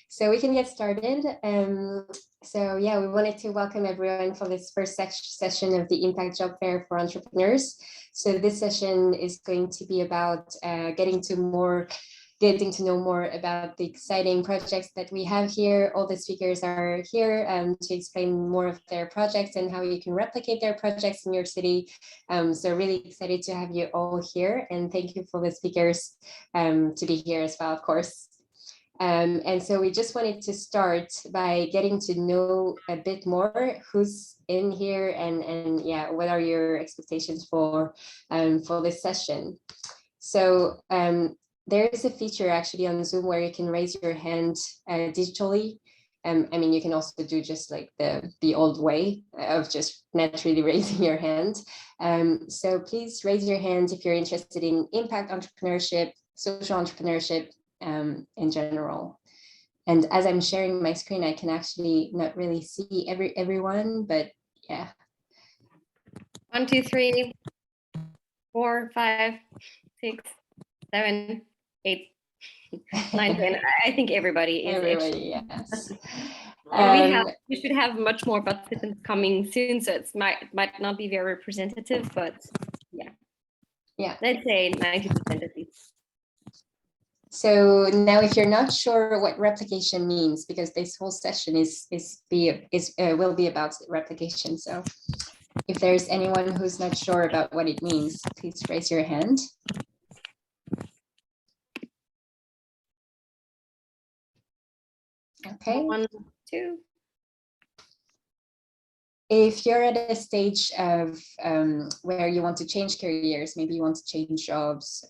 So we can get started. So yeah, we wanted to welcome everyone for this first session of the Impact Job Fair for Entrepreneurs. So this session is going to be about getting to know more about the exciting projects that we have here. All the speakers are here to explain more of their projects and how you can replicate their projects in your city. So really excited to have you all here, and thank you for the speakers to be here as well, of course. And so we just wanted to start by getting to know a bit more who's in here and yeah, what are your expectations for this session. So there is a feature actually on Zoom where you can raise your hand digitally. I mean, you can also do just like the old way of just naturally raising your hand. So please raise your hand if you're interested in impact entrepreneurship, social entrepreneurship, in general. And as I'm sharing my screen, I can actually not really see everyone, but yeah. 1, 2, 3, 4, 5, 6, 7, 8, 9, 10. I think everybody is. Everybody, yes. And we should have much more participants coming soon, so it might not be very representative, but yeah, let's say 90% at least. So now, if you're not sure what replication means, because this whole session will be about replication. So if there's anyone who's not sure about what it means, please raise your hand. Okay. 1, 2. If you're at a stage of where you want to change careers, maybe you want to change jobs,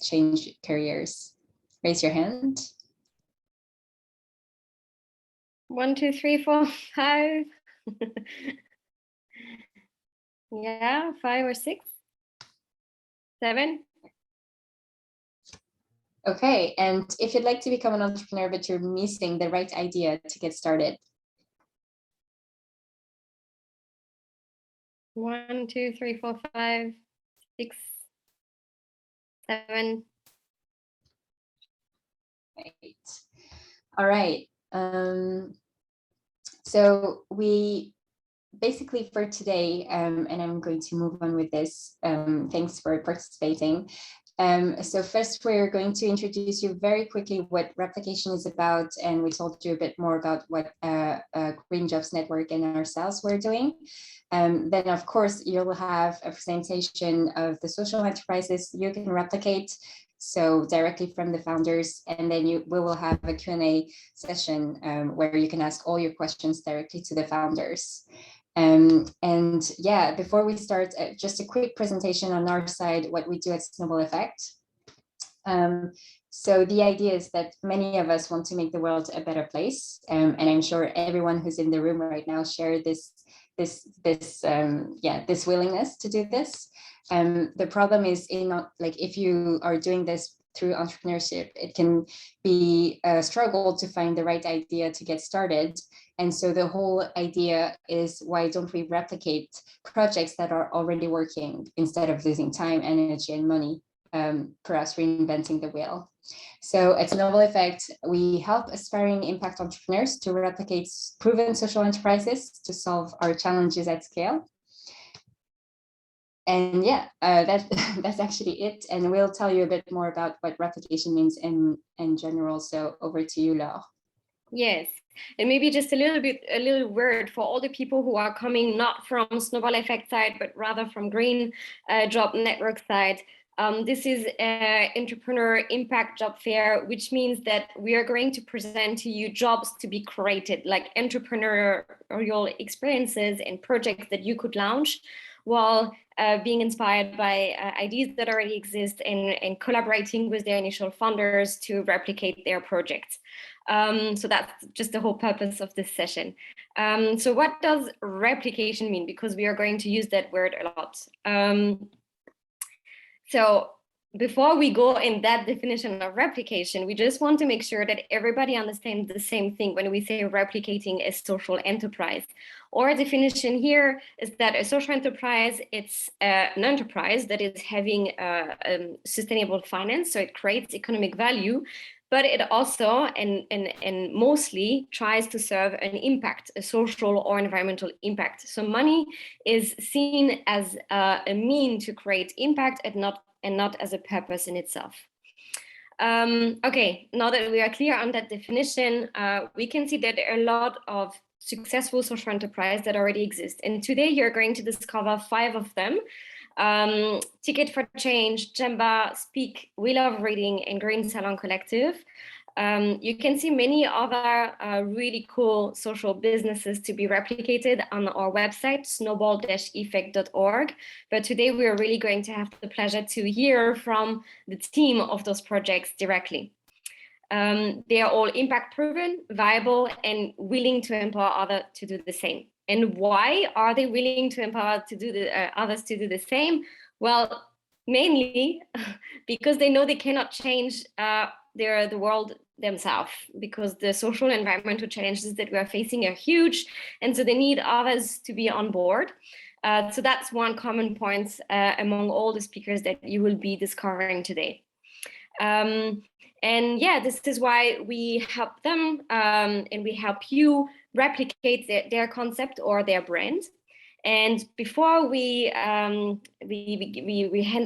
change careers, raise your hand. 1, 2, 3, 4, 5. Yeah, 5 or 6, 7. Okay, and if you'd like to become an entrepreneur, but you're missing the right idea to get started. 1, 2, 3, 4, 5, 6, 7. Right. All right. So we basically for today, and I'm going to move on with this. Thanks for participating. So first, we're going to introduce you very quickly what replication is about, and we told you a bit more about what Green Jobs Network and ourselves were doing. Then, of course, you'll have a presentation of the social enterprises you can replicate, so directly from the founders, and then we will have a Q&A session where you can ask all your questions directly to the founders. And yeah, before we start, just a quick presentation on our side, what we do at Snowball Effect. So the idea is that many of us want to make the world a better place, and I'm sure everyone who's in the room right now share this willingness to do this. The problem is if you are doing this through entrepreneurship, it can be a struggle to find the right idea to get started. And so the whole idea is, why don't we replicate projects that are already working instead of losing time, energy, and money, perhaps reinventing the wheel. So at Snowball Effect, we help aspiring impact entrepreneurs to replicate proven social enterprises to solve our challenges at scale. And yeah, that's actually it. And we'll tell you a bit more about what replication means in general. So over to you, Laure. Yes, and maybe just a little word for all the people who are coming not from Snowball Effect side, but rather from Green Job Network side. This is an entrepreneur impact job fair, which means that we are going to present to you jobs to be created, like entrepreneurial experiences and projects that you could launch while being inspired by ideas that already exist and collaborating with their initial funders to replicate their projects. So that's just the whole purpose of this session. So what does replication mean? Because we are going to use that word a lot. So before we go in that definition of replication, we just want to make sure that everybody understands the same thing when we say replicating a social enterprise. Our definition here is that a social enterprise, it's an enterprise that is having sustainable finance, so it creates economic value, but it also and mostly tries to serve an impact, a social or environmental impact. So money is seen as a mean to create impact and not as a purpose in itself. Okay, now that we are clear on that definition, we can see that there are a lot of successful social enterprise that already exist. And today you're going to discover 5 of them. Ticket for Change, Jambala, Speak, We Love Reading, and Green Salon Collective. You can see many other really cool social businesses to be replicated on our website, snowball-effect.org. But today we are really going to have the pleasure to hear from the team of those projects directly. They are all impact proven, viable, and willing to empower others to do the same. And why are they willing to empower others to do the same? Well, mainly because they know they cannot change the world themselves, because the social and environmental challenges that we are facing are huge, and so they need others to be on board. So that's one common point among all the speakers that you will be discovering today. And yeah, this is why we help them and we help you replicate their concept or their brand. And before we hand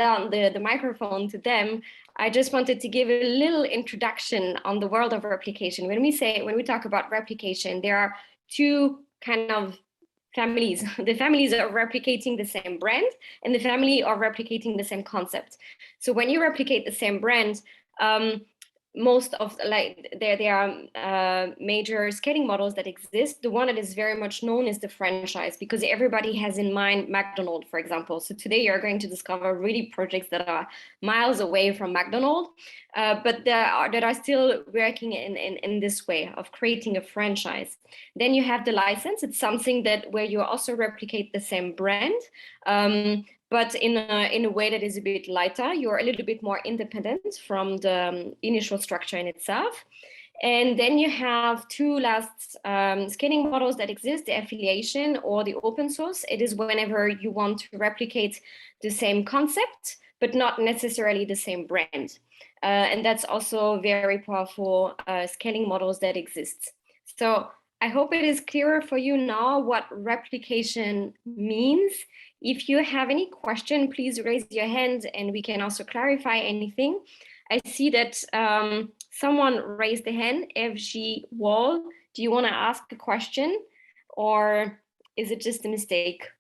out the microphone to them, I just wanted to give a little introduction on the world of replication. When we talk about replication, there are 2 kind of families. The families are replicating the same brand, and the family are replicating the same concept. So when you replicate the same brand, most of there are major scaling models that exist. The one that is very much known is the franchise, because everybody has in mind McDonald's, for example. So today you're going to discover really projects that are miles away from McDonald's, but that are still working in this way of creating a franchise. Then you have the license. It's something where you also replicate the same brand, but in a way that is a bit lighter. You're a little bit more independent from the initial structure in itself. And then you have 2 last scaling models that exist, the affiliation or the open source. It is whenever you want to replicate the same concept, but not necessarily the same brand. And that's also very powerful scaling models that exist. So I hope it is clearer for you now what replication means. If you have any question, please raise your hand and we can also clarify anything. I see that someone raised the hand, FG Wall. Do you want to ask a question, or is it just a mistake?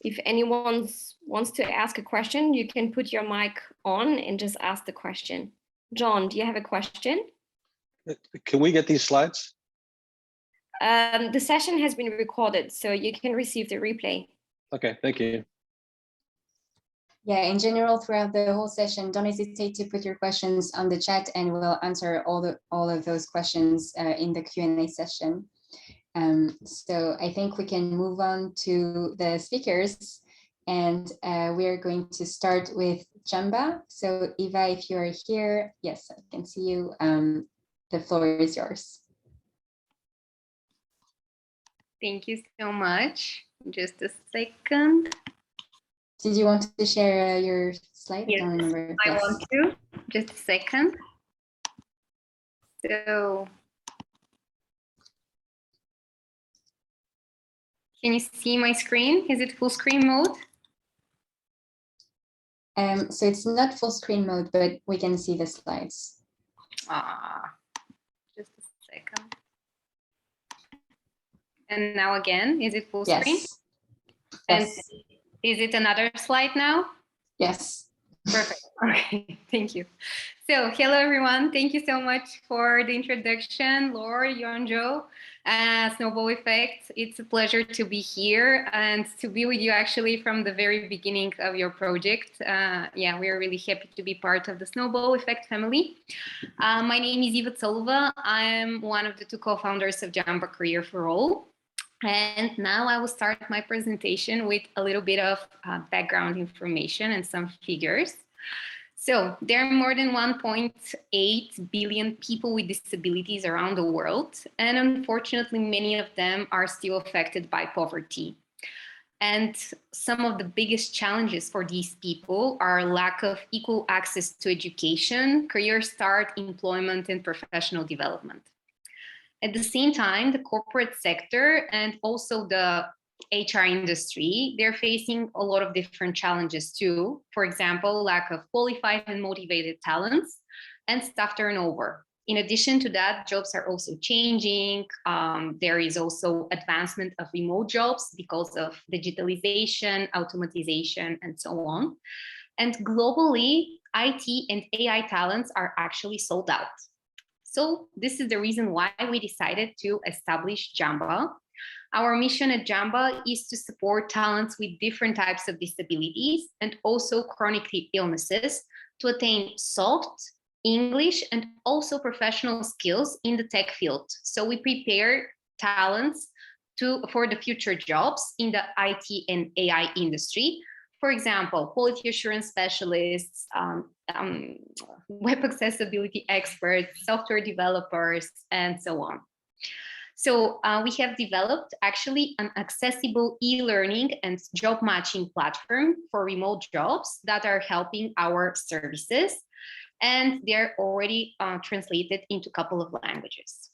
If anyone wants to ask a question, you can put your mic on and just ask the question. John, do you have a question? Can we get these slides? The session has been recorded, so you can receive the replay. Okay, thank you. Yeah, in general, throughout the whole session, don't hesitate to put your questions on the chat, and we'll answer all of those questions in the Q&A session. So I think we can move on to the speakers, and we are going to start with Jambala. So Eva, if you are here, yes, I can see you. The floor is yours. Thank you so much. Just a second. Did you want to share your slide? Yes, I don't remember. I want to. Just a second. So, can you see my screen? Is it full screen mode? So it's not full screen mode, but we can see the slides. Just a second. And now again, is it full screen? Yes. And Yes. is it another slide now? Yes. Perfect. Okay, thank you. So, hello everyone. Thank you so much for the introduction, Laura, Yonjo, Snowball Effect. It's a pleasure to be here and to be with you actually from the very beginning of your project. Yeah, we are really happy to be part of the Snowball Effect family. My name is Eva Tsolova. I'm one of the 2 co-founders of Jambala Career for All. And now I will start my presentation with a little bit of background information and some figures. So there are more than 1.8 billion people with disabilities around the world, and unfortunately, many of them are still affected by poverty. And some of the biggest challenges for these people are lack of equal access to education, career start, employment, and professional development. At the same time, the corporate sector and also the HR industry, they're facing a lot of different challenges too. For example, lack of qualified and motivated talents and staff turnover. In addition to that, jobs are also changing. There is also advancement of remote jobs because of digitalization, automatization, and so on. And globally, IT and AI talents are actually sold out. So this is the reason why we decided to establish Jambala. Our mission at Jambala is to support talents with different types of disabilities and also chronic illnesses to attain soft, English, and also professional skills in the tech field. So we prepare talents for the future jobs in the IT and AI industry. For example, quality assurance specialists, web accessibility experts, software developers, and so on. So we have developed actually an accessible e-learning and job matching platform for remote jobs that are helping our services. And they're already translated into a couple of languages.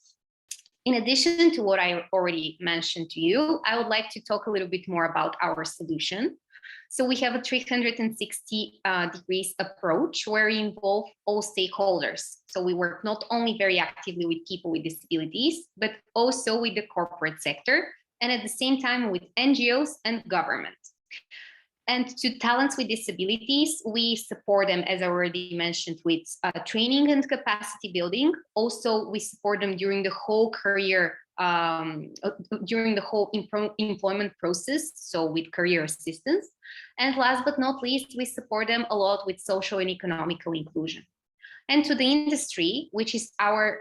In addition to what I already mentioned to you, I would like to talk a little bit more about our solution. So we have a 360 degrees approach where we involve all stakeholders. So we work not only very actively with people with disabilities, but also with the corporate sector, and at the same time with NGOs and government. And to talents with disabilities, we support them, as I already mentioned, with training and capacity building. Also, we support them during the whole career, during the whole employment process, so with career assistance. And last but not least, we support them a lot with social and economical inclusion. And to the industry, which is our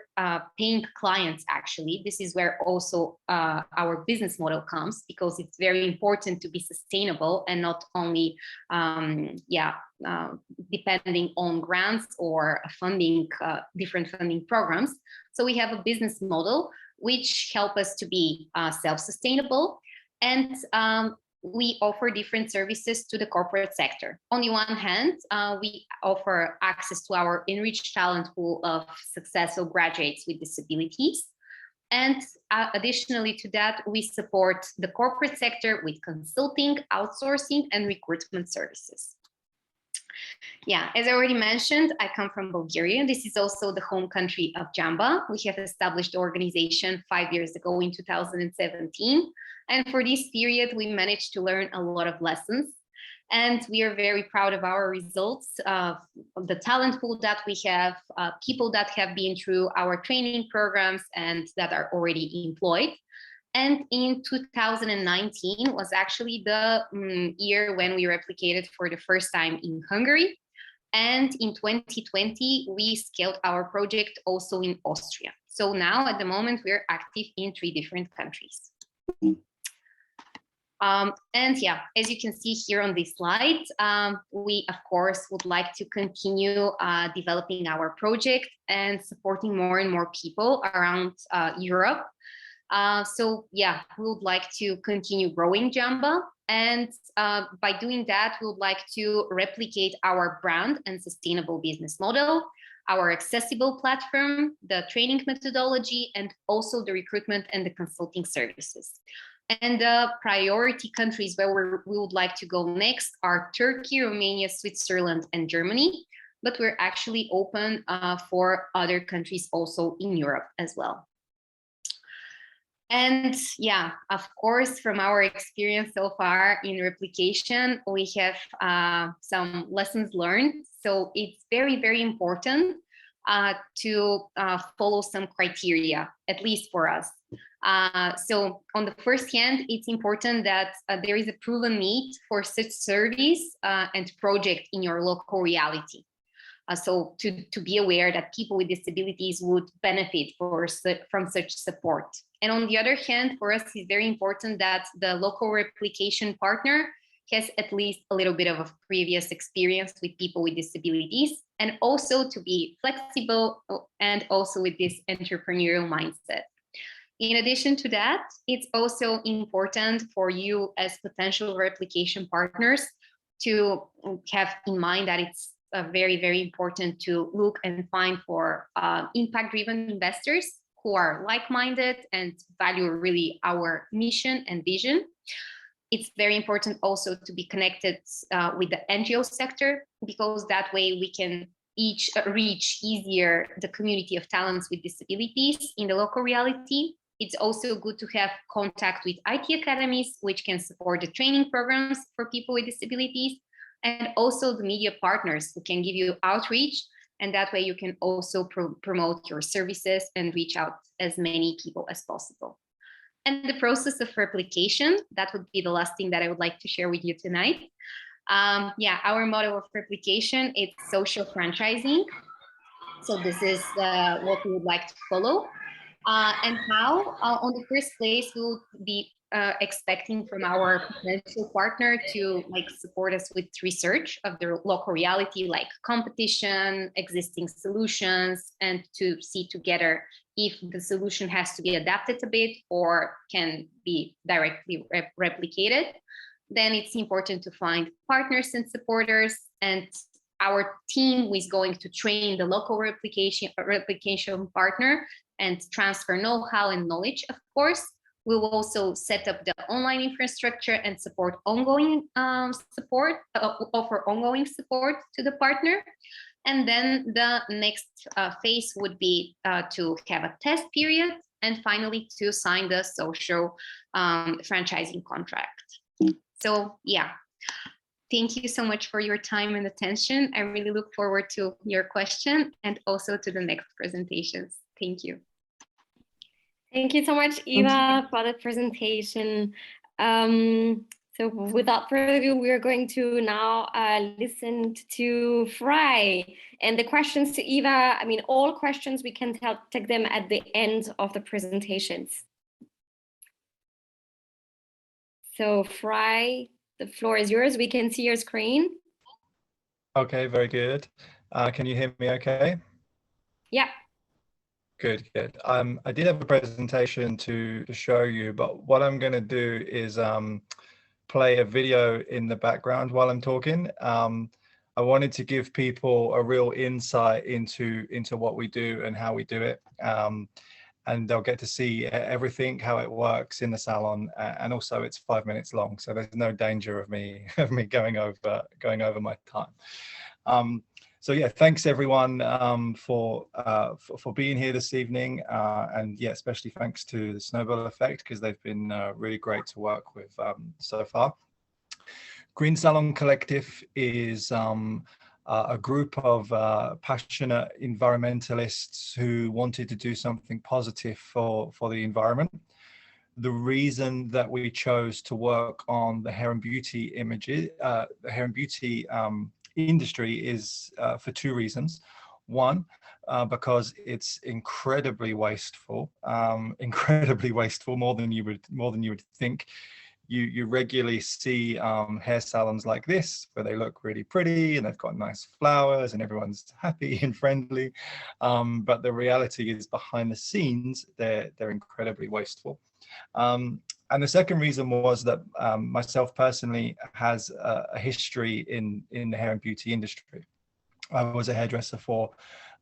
paying clients, actually, this is where also our business model comes, because it's very important to be sustainable and not only depending on grants or funding, different funding programs. So we have a business model which help us to be self-sustainable, and we offer different services to the corporate sector. On the one hand, we offer access to our enriched talent pool of successful graduates with disabilities. And additionally to that, we support the corporate sector with consulting, outsourcing, and recruitment services. Yeah, as I already mentioned, I come from Bulgaria. This is also the home country of Jambala. We have established the organization 5 years ago in 2017. And for this period, we managed to learn a lot of lessons. And we are very proud of our results, of the talent pool that we have, people that have been through our training programs and that are already employed. And in 2019 was actually the year when we replicated for the first time in Hungary. And in 2020, we scaled our project also in Austria. So now at the moment, we're active in 3 different countries. And yeah, as you can see here on this slide, we of course would like to continue developing our project and supporting more and more people around Europe. So yeah, we would like to continue growing Jambala, and by doing that, we would like to replicate our brand and sustainable business model, our accessible platform, the training methodology, and also the recruitment and the consulting services. And the priority countries where we would like to go next are Turkey, Romania, Switzerland, and Germany, but we're actually open for other countries also in Europe as well. And yeah, of course, from our experience so far in replication, we have some lessons learned. So it's very, very important to follow some criteria, at least for us. So on the first hand, it's important that there is a proven need for such service and project in your local reality. So to be aware that people with disabilities would benefit from such support. And on the other hand, for us, it's very important that the local replication partner has at least a little bit of a previous experience with people with disabilities, and also to be flexible and also with this entrepreneurial mindset. In addition to that, it's also important for you as potential replication partners to have in mind that it's very, very important to look and find for impact-driven investors who are like-minded and value really our mission and vision. It's very important also to be connected with the NGO sector, because that way we can each reach easier the community of talents with disabilities in the local reality. It's also good to have contact with IT academies, which can support the training programs for people with disabilities, and also the media partners who can give you outreach. And that way you can also promote your services and reach out as many people as possible. And the process of replication, that would be the last thing that I would like to share with you tonight. Yeah, our model of replication, it's social franchising. So this is what we would like to follow. And how, on the first place, we will be expecting from our potential partner to support us with research of their local reality, like competition, existing solutions, and to see together if the solution has to be adapted a bit or can be directly replicated. Then it's important to find partners and supporters, and our team is going to train the local replication partner and transfer know-how and knowledge, of course. We will also set up the online infrastructure and support ongoing offer ongoing support to the partner. And then the next phase would be to have a test period, and finally to sign the social franchising contract. So yeah, thank you so much for your time and attention. I really look forward to your question and also to the next presentations. Thank you. Thank you so much, Eva, for the presentation. So without further ado, we are going to now listen to Fry. And the questions to Eva, I mean, all questions, we can take them at the end of the presentations. So Fry, the floor is yours. We can see your screen. Okay, very good. Can you hear me okay? Yeah. Good, good. I did have a presentation to show you, but what I'm going to do is play a video in the background while I'm talking. I wanted to give people a real insight into what we do and how we do it. And they'll get to see everything, how it works in the salon, and also it's 5 minutes long, so there's no danger of me going over my time. So yeah, thanks everyone for being here this evening, and yeah, especially thanks to the Snowball Effect, because they've been really great to work with so far. Green Salon Collective is a group of passionate environmentalists who wanted to do something positive for the environment. The reason that we chose to work on the hair and beauty images, the hair and beauty industry is for two reasons. One, because it's incredibly wasteful, more than you would think. You regularly see hair salons like this, where they look really pretty and they've got nice flowers and everyone's happy and friendly. But the reality is, behind the scenes, they're incredibly wasteful. And the second reason was that myself personally has a history in the hair and beauty industry. I was a hairdresser for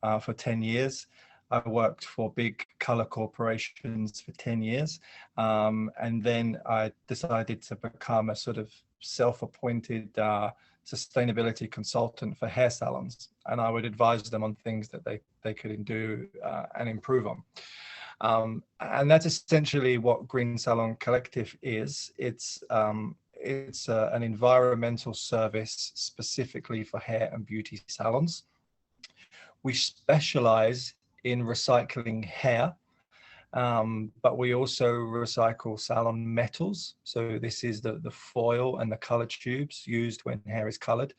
10 years. I worked for big color corporations for 10 years. And then I decided to become a sort of self-appointed sustainability consultant for hair salons. And I would advise them on things that they could do and improve on. And that's essentially what Green Salon Collective is. It's an environmental service specifically for hair and beauty salons. We specialize in recycling hair, but we also recycle salon metals. So this is the foil and the color tubes used when hair is colored.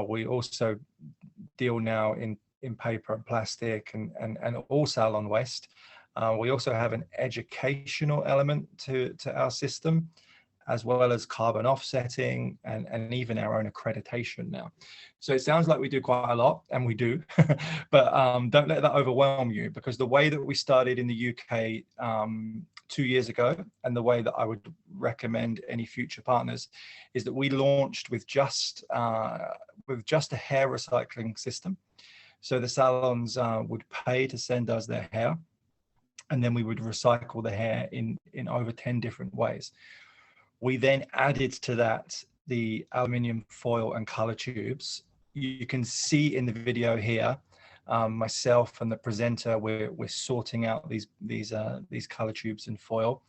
We also deal now in paper and plastic and all salon waste. We also have an educational element to our system. as well as carbon offsetting and even our own accreditation now. So it sounds like we do quite a lot, and we do, but don't let that overwhelm you, because the way that we started in the UK 2 years ago, and the way that I would recommend any future partners, is that we launched with just a hair recycling system. So the salons would pay to send us their hair, and then we would recycle the hair in over 10 different ways. We then added to that the aluminium foil and color tubes. You can see in the video here, myself and the presenter, we're sorting out these color tubes and foil.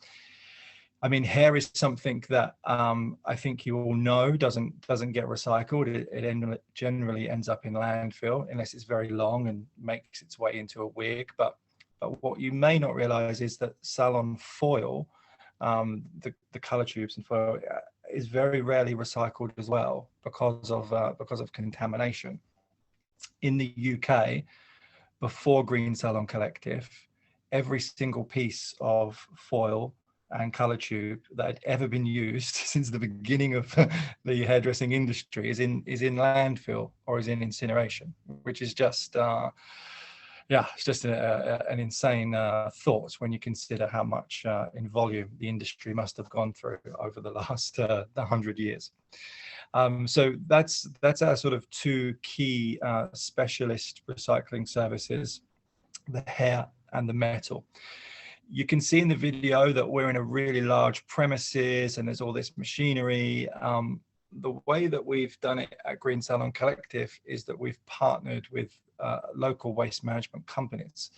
I mean, hair is something that I think you all know doesn't get recycled. It generally ends up in landfill unless it's very long and makes its way into a wig. But what you may not realize is that Salon foil, the color tubes and foil, is very rarely recycled as well because of contamination. In the UK, before Green Salon Collective, every single piece of foil and color tube that had ever been used since the beginning of the hairdressing industry is in landfill or is in incineration, which is just it's just an insane thought when you consider how much in volume the industry must have gone through over the last 100 years. So that's our sort of two key specialist recycling services, the hair and the metal. You can see in the video that we're in a really large premises and there's all this machinery. The way that we've done it at Green Salon Collective is that we've partnered with local waste management companies.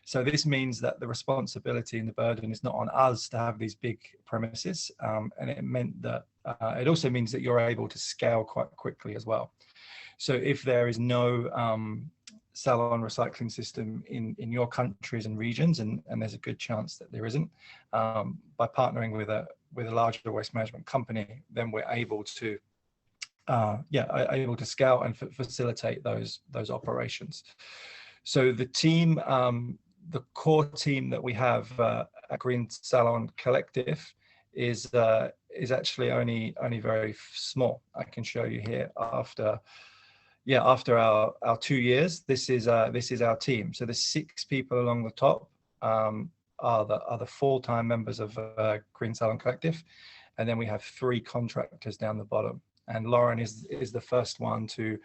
So this means that the responsibility and the burden is not on us to have these big premises, and it also means that you're able to scale quite quickly as well. So if there is no salon recycling system in your countries and regions, and there's a good chance that there isn't, by partnering with a larger waste management company, then we're able to scale and facilitate those operations. So the team, the core team that we have at Green Salon Collective is actually only very small. I can show you here after our 2 years. This is our team. So the 6 people along the top are the full-time members of Green Salon Collective, and then we have 3 contractors down the bottom. And Lauren is the first one to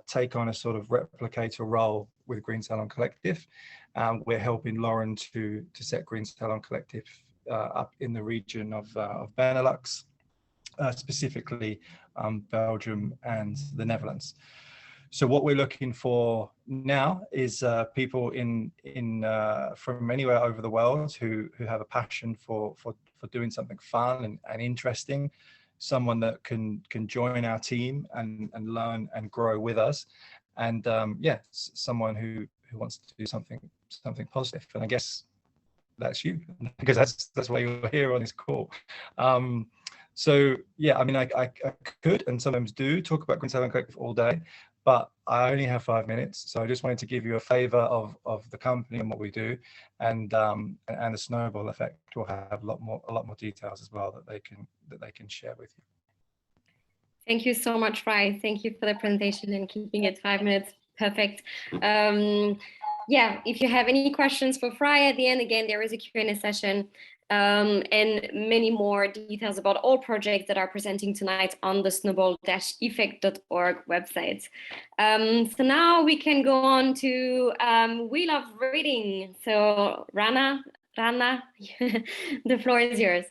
take on a sort of replicator role with Green Salon Collective. We're helping Lauren to set Green Salon Collective up in the region of Benelux, specifically Belgium and the Netherlands. So what we're looking for now is people from anywhere over the world who have a passion for doing something fun and interesting, someone that can join our team and learn and grow with us, and someone who wants to do something positive. And I guess that's you, because that's why you're here on this call. So yeah, I mean, I could and sometimes do talk about Green Salon Collective all day, but I only have 5 minutes, so I just wanted to give you a flavor of the company and what we do, and the snowball effect will have a lot more details as well that they can share with you. Thank you so much, Fry. Thank you for the presentation and keeping it 5 minutes. Perfect. If you have any questions for Fry at the end, again, there is a Q&A session. And many more details about all projects that are presenting tonight on the snowball-effect.org website. So now we can go on to We Love Reading. So Rana, the floor is yours.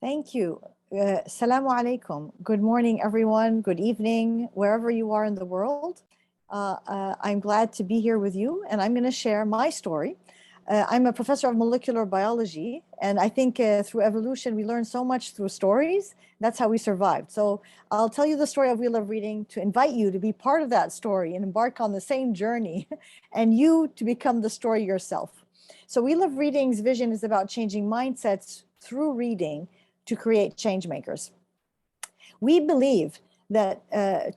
Thank you. Assalamu alaikum. Good morning, everyone. Good evening, wherever you are in the world. I'm glad to be here with you, and I'm going to share my story. I'm a professor of molecular biology, and I think through evolution, we learn so much through stories. That's how we survived. So I'll tell you the story of We Love Reading to invite you to be part of that story and embark on the same journey, and you to become the story yourself. So We Love Reading's vision is about changing mindsets through reading to create change makers. We believe that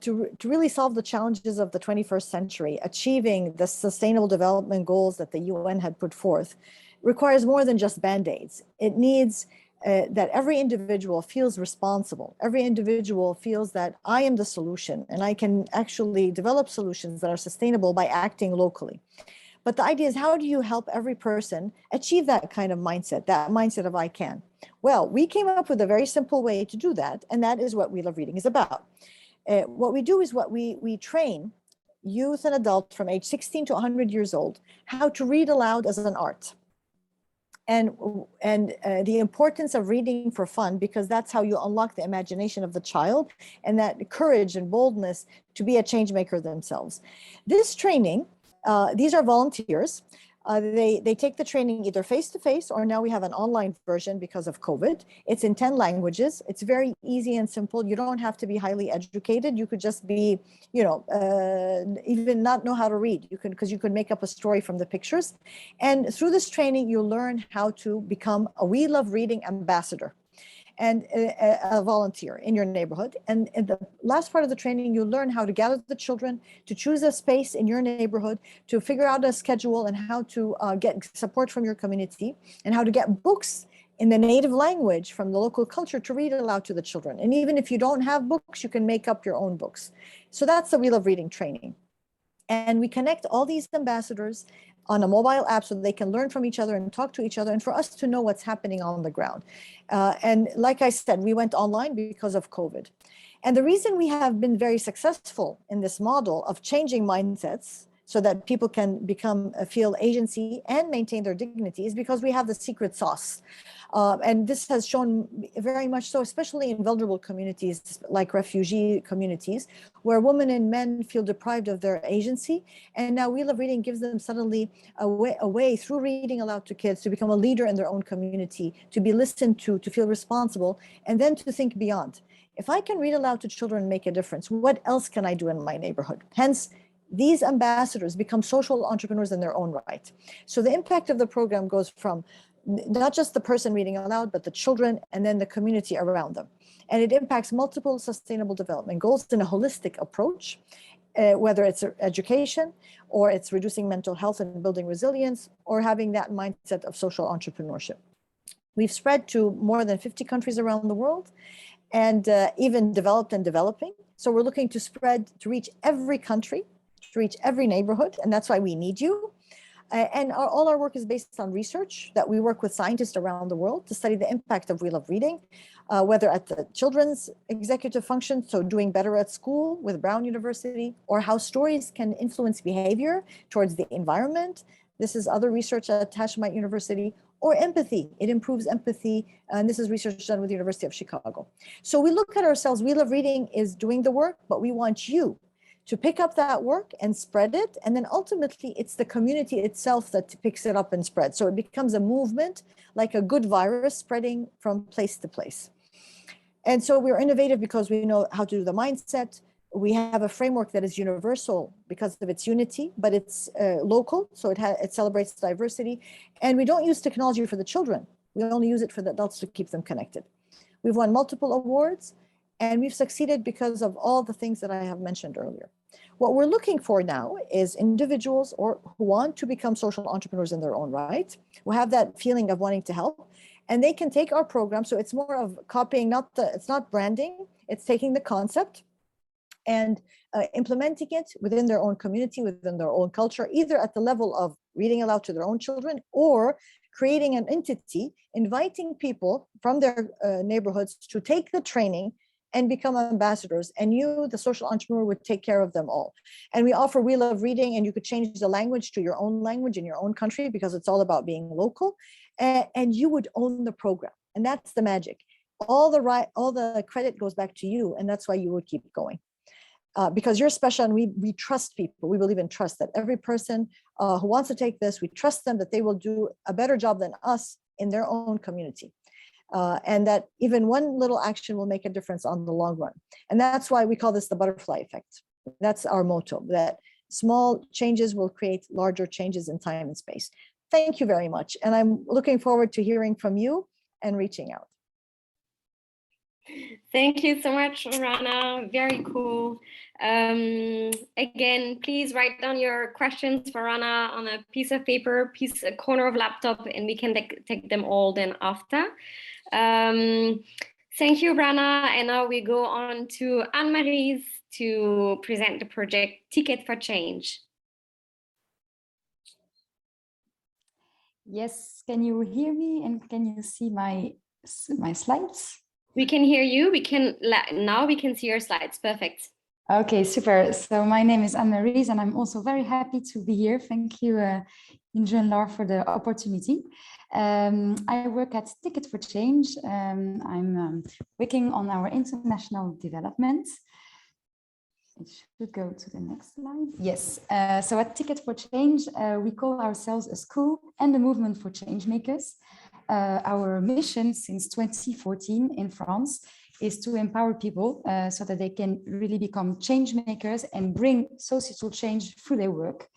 to really solve the challenges of the 21st century, achieving the Sustainable Development Goals that the UN had put forth requires more than just Band-Aids. It needs that every individual feels responsible. Every individual feels that I am the solution and I can actually develop solutions that are sustainable by acting locally. But the idea is, how do you help every person achieve that kind of mindset, that mindset of I can? Well, we came up with a very simple way to do that, and that is what We Love Reading is about. What we do is we train youth and adults from age 16 to 100 years old how to read aloud as an art. And the importance of reading for fun, because that's how you unlock the imagination of the child and that courage and boldness to be a change maker themselves. This training, these are volunteers. They take the training either face-to-face, or now we have an online version because of COVID. It's in 10 languages. It's very easy and simple. You don't have to be highly educated. You could just be, even not know how to read. Because you could make up a story from the pictures. And through this training, you learn how to become a We Love Reading ambassador and a volunteer in your neighborhood. And in the last part of the training, you learn how to gather the children, to choose a space in your neighborhood, to figure out a schedule and how to get support from your community, and how to get books in the native language from the local culture to read aloud to the children. And even if you don't have books, you can make up your own books. So that's the We Love Reading training. And we connect all these ambassadors on a mobile app so they can learn from each other and talk to each other, and for us to know what's happening on the ground. And like I said, we went online because of COVID. And the reason we have been very successful in this model of changing mindsets so that people can feel agency and maintain their dignity is because we have the secret sauce. And this has shown very much so, especially in vulnerable communities like refugee communities, where women and men feel deprived of their agency. And now We Love Reading gives them suddenly a way through reading aloud to kids to become a leader in their own community, to be listened to feel responsible, and then to think beyond. If I can read aloud to children and make a difference, what else can I do in my neighborhood? Hence, these ambassadors become social entrepreneurs in their own right. So the impact of the program goes from not just the person reading aloud, but the children and then the community around them. And it impacts multiple sustainable development goals in a holistic approach, whether it's education, or it's reducing mental health and building resilience, or having that mindset of social entrepreneurship. We've spread to more than 50 countries around the world, and even developed and developing. So we're looking to spread, to reach every country, to reach every neighborhood, and that's why we need you. And all our work is based on research that we work with scientists around the world to study the impact of We Love Reading, whether at the children's executive function, so doing better at school with Brown University, or how stories can influence behavior towards the environment. This is other research at Hashemite University. Or empathy, it improves empathy. And this is research done with the University of Chicago. So we look at ourselves, We Love Reading is doing the work, but we want you to pick up that work and spread it. And then ultimately it's the community itself that picks it up and spreads. So it becomes a movement, like a good virus spreading from place to place. And so we're innovative because we know how to do the mindset. We have a framework that is universal because of its unity, but it's local, so it celebrates diversity. And we don't use technology for the children. We only use it for the adults to keep them connected. We've won multiple awards, and we've succeeded because of all the things that I have mentioned earlier. What we're looking for now is individuals who want to become social entrepreneurs in their own right, who have that feeling of wanting to help, and they can take our program. So it's more of copying, it's not branding, it's taking the concept and implementing it within their own community, within their own culture, either at the level of reading aloud to their own children, or creating an entity, inviting people from their neighborhoods to take the training and become ambassadors. And you, the social entrepreneur, would take care of them all. And we offer We Love Reading, and you could change the language to your own language in your own country, because it's all about being local. And you would own the program. And that's the magic. All the credit goes back to you. And that's why you would keep going. Because you're special, and we trust people. We believe in trust, that every person who wants to take this, we trust them that they will do a better job than us in their own community. And that even one little action will make a difference on the long run. And that's why we call this the butterfly effect. That's our motto, that small changes will create larger changes in time and space. Thank you very much. And I'm looking forward to hearing from you and reaching out. Thank you so much, Rana. Very cool. Again, please write down your questions for Rana on a piece of paper, a corner of laptop, and we can take them all then after. Thank you, Rana. And now we go on to Anne-Marie to present the project Ticket for Change. Yes, can you hear me and can you see my slides? We can hear you. Now we can see your slides. Perfect. Okay, super. So my name is Anne-Marie and I'm also very happy to be here. Thank you, Inge and Laure, for the opportunity. I work at Ticket for Change. I'm working on our international development. It should go to the next slide. Yes, so at Ticket for Change, we call ourselves a school and a movement for change makers. Our mission since 2014 in France is to empower people so that they can really become change makers and bring societal change through their work.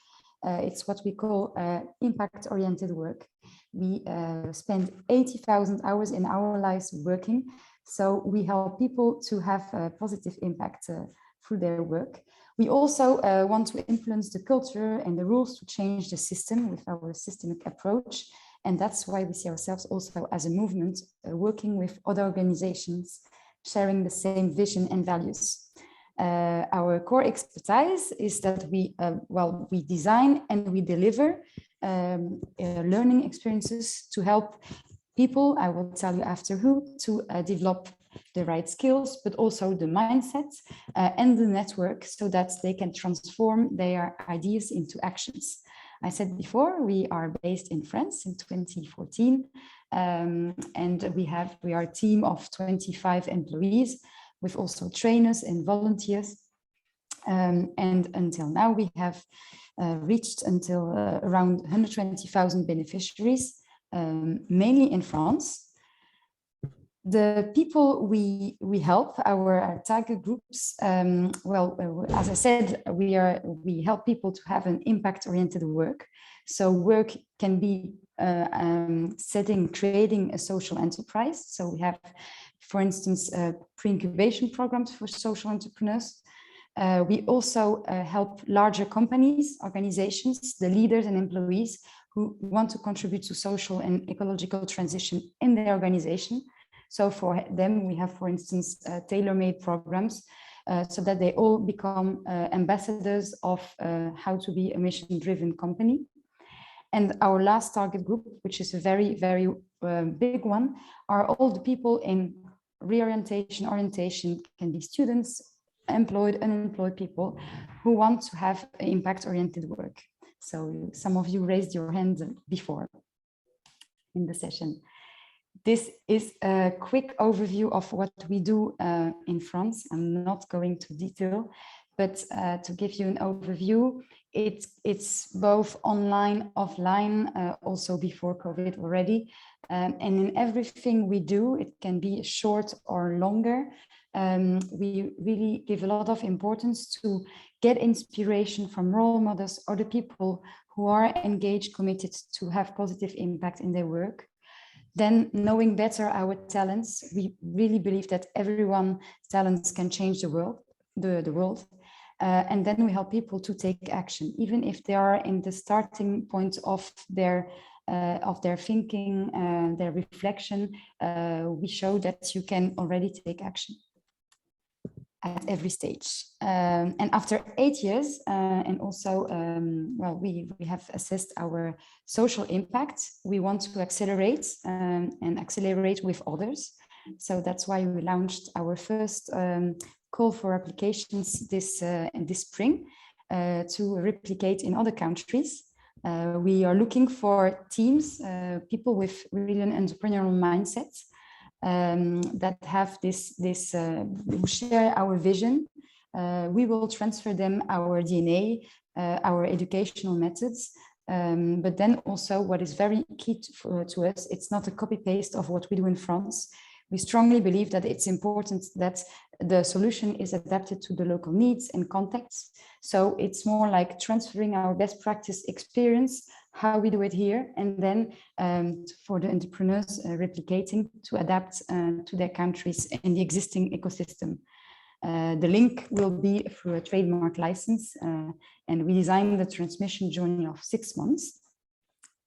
It's what we call impact-oriented work. We spend 80,000 hours in our lives working, so we help people to have a positive impact through their work. We also want to influence the culture and the rules to change the system with our systemic approach. And that's why we see ourselves also as a movement working with other organizations, sharing the same vision and values. Our core expertise is that we design and we deliver learning experiences to help people, I will tell you after who, to develop the right skills, but also the mindset and the network so that they can transform their ideas into actions. I said before, we are based in France in 2014, and we are a team of 25 employees with also trainers and volunteers. And until now, we have reached until around 120,000 beneficiaries, mainly in France. The people we help, our target groups, as I said, we help people to have an impact-oriented work. So work can be creating a social enterprise. So we have, for instance, pre-incubation programs for social entrepreneurs. We also help larger companies, organizations, the leaders and employees who want to contribute to social and ecological transition in their organization. So for them, we have, for instance, tailor-made programs so that they all become ambassadors of how to be a mission-driven company. And our last target group, which is a very, very big one, are all the people in orientation, can be students, employed, unemployed people who want to have impact-oriented work. So some of you raised your hand before in the session. This is a quick overview of what we do in France. I'm not going to detail, but to give you an overview, it's both online, offline, also before COVID already. And in everything we do, it can be short or longer. We really give a lot of importance to get inspiration from role models or the people who are engaged, committed to have positive impact in their work. Then knowing better our talents, we really believe that everyone's talents can change the world. And then we help people to take action, even if they are in the starting point of their thinking, their reflection. We show that you can already take action at every stage. And after 8 years, and also, we have assessed our social impact. We want to accelerate and accelerate with others. So that's why we launched our first call for applications this spring to replicate in other countries. We are looking for teams, people with really an entrepreneurial mindset, that have who share our vision. We will transfer them our DNA, our educational methods, but then also what is very key to us, it's not a copy-paste of what we do in France. We strongly believe that it's important that the solution is adapted to the local needs and contexts. So it's more like transferring our best practice experience, how we do it here, and then for the entrepreneurs replicating to adapt to their countries and the existing ecosystem. The link will be through a trademark license, and we designed the transmission journey of 6 months.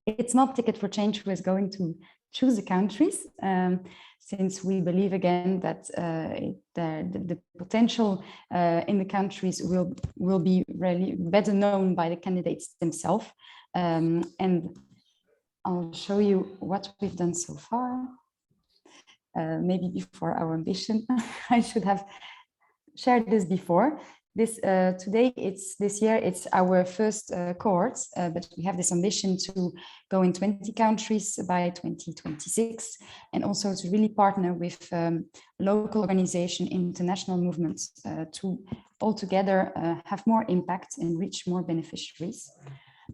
It's not Ticket for Change who is going to choose the countries, since we believe again that the potential in the countries will be really better known by the candidates themselves. And I'll show you what we've done so far. Maybe before our ambition, I should have shared this before. This this year it's our first cohort, but we have this ambition to go in 20 countries by 2026, and also to really partner with local organization, international movements to all together have more impact and reach more beneficiaries.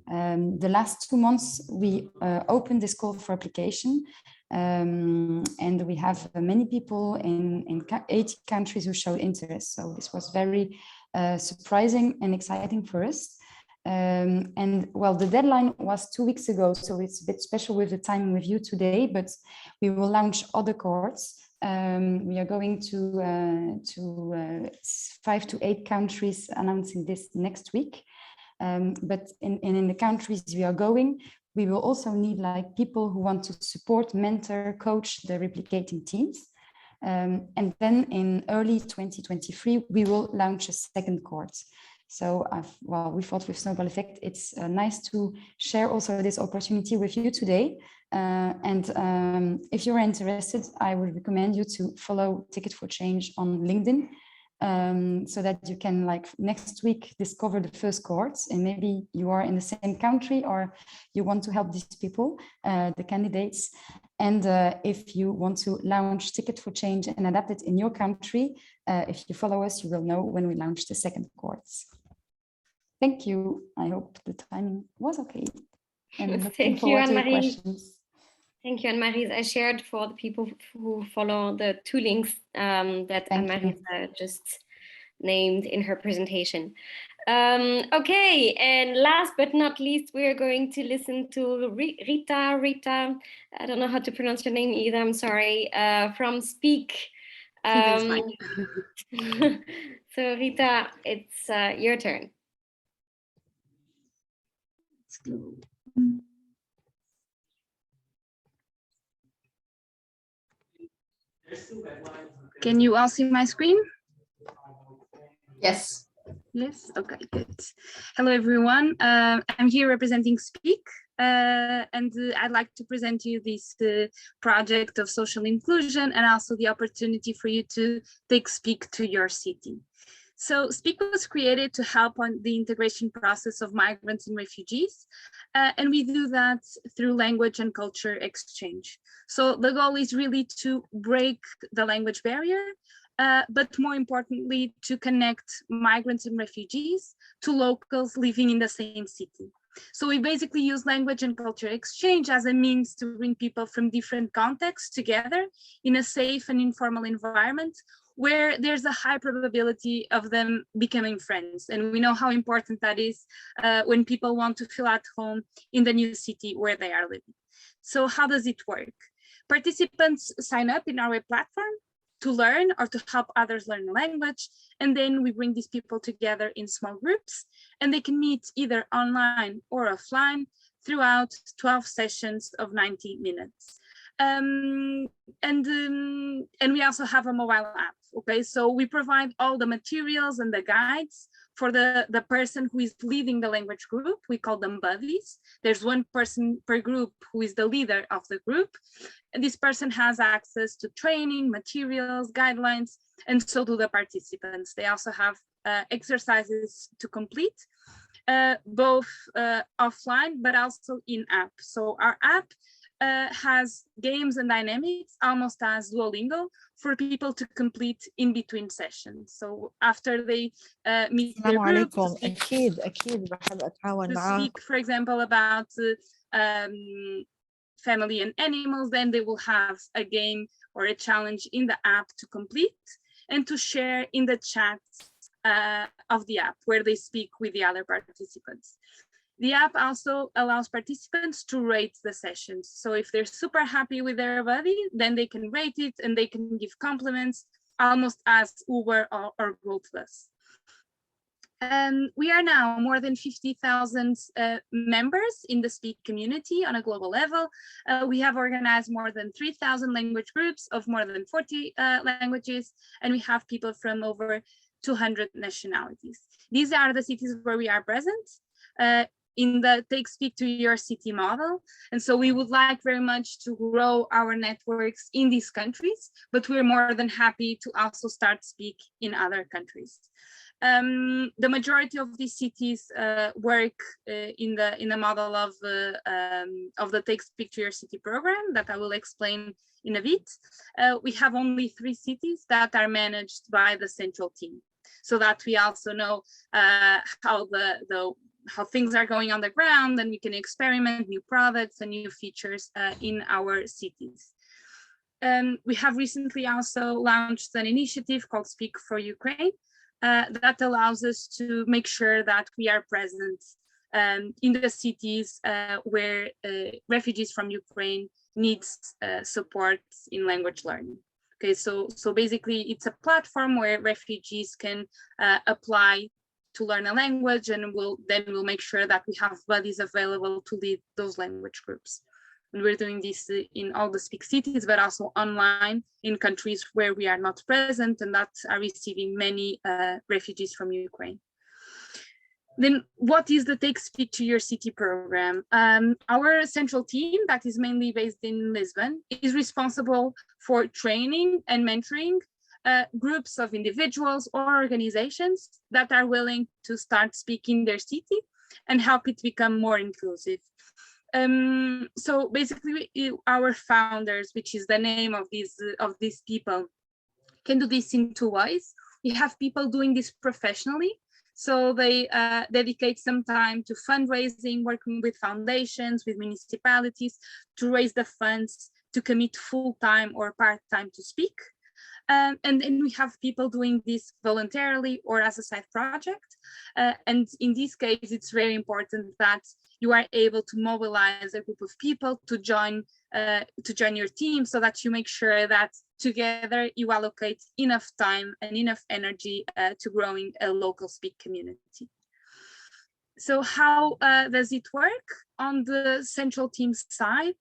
The last 2 months we opened this call for application. And we have many people in 80 countries who showed interest. So this was very surprising and exciting for us. And well, the deadline was 2 weeks ago, so it's a bit special with the time with you today, but we will launch other cohorts. We are going to 5 to 8 countries, announcing this next week. But in the countries we are going, we will also need like people who want to support, mentor, coach the replicating teams. And then in early 2023, we will launch a second cohort. So well, we thought with Snowball Effect, it's nice to share also this opportunity with you today. And if you're interested, I would recommend you to follow Ticket for Change on LinkedIn, so that you can like next week discover the first cohorts, and maybe you are in the same country or you want to help these people, the candidates. And if you want to launch Ticket for Change and adapt it in your country, if you follow us, you will know when we launch the second cohorts. Thank you. I hope the timing was okay. And looking forward to your questions. Thank you, Anne-Marie. I shared for the people who follow the 2 links that Anne-Marie just named in her presentation. Okay, and last but not least, we are going to listen to Rita. I don't know how to pronounce your name either, I'm sorry, from Speak. So Rita, it's your turn. Let's go. Can you all see my screen? Yes. Yes, okay, good. Hello, everyone. I'm here representing Speak, and I'd like to present you this project of social inclusion and also the opportunity for you to take Speak to your city. So Speak was created to help on the integration process of migrants and refugees, and we do that through language and culture exchange. So the goal is really to break the language barrier, but more importantly, to connect migrants and refugees to locals living in the same city. So we basically use language and culture exchange as a means to bring people from different contexts together in a safe and informal environment where there's a high probability of them becoming friends. And we know how important that is when people want to feel at home in the new city where they are living. So how does it work? Participants sign up in our web platform to learn or to help others learn the language. And then we bring these people together in small groups, and they can meet either online or offline throughout 12 sessions of 90 minutes. And we also have a mobile app. Okay, so we provide all the materials and the guides for the person who is leading the language group. We call them buddies. There's one person per group who is the leader of the group. And this person has access to training, materials, guidelines, and so do the participants. They also have exercises to complete, both offline, but also in-app. So our app has games and dynamics, almost as Duolingo, for people to complete in between sessions. So after they meet their group, to speak, for example, about family and animals, then they will have a game or a challenge in the app to complete and to share in the chat of the app where they speak with the other participants. The app also allows participants to rate the sessions. So if they're super happy with their buddy, then they can rate it and they can give compliments almost as Uber or Go Plus. We are now more than 50,000 members in the Speak community on a global level. We have organized more than 3,000 language groups of more than 40 languages, and we have people from over 200 nationalities. These are the cities where we are present in the Take Speak to Your City model. And so we would like very much to grow our networks in these countries, but we're more than happy to also start Speak in other countries. The majority of these cities work in the model of the Take Speak to Your City program that I will explain in a bit. We have only 3 cities that are managed by the central team, so that we also know how things are going on the ground, and we can experiment new products and new features in our cities. We have recently also launched an initiative called Speak for Ukraine, that allows us to make sure that we are present in the cities where refugees from Ukraine needs support in language learning. Okay, so basically it's a platform where refugees can apply to learn a language, and we'll make sure that we have buddies available to lead those language groups. And we're doing this in all the Speak cities, but also online in countries where we are not present and that are receiving many refugees from Ukraine. Then what is the Take Speak to Your City program? Our central team that is mainly based in Lisbon is responsible for training and mentoring groups of individuals or organizations that are willing to start speaking their city and help it become more inclusive. So basically our founders, which is the name of these people, can do this in 2 ways. We have people doing this professionally, so they dedicate some time to fundraising, working with foundations, with municipalities to raise the funds to commit full-time or part-time to Speak. And then we have people doing this voluntarily or as a side project. And in this case, it's very important that you are able to mobilize a group of people to join your team, so that you make sure that together you allocate enough time and enough energy to growing a local Speak community. So how does it work? On the central team side,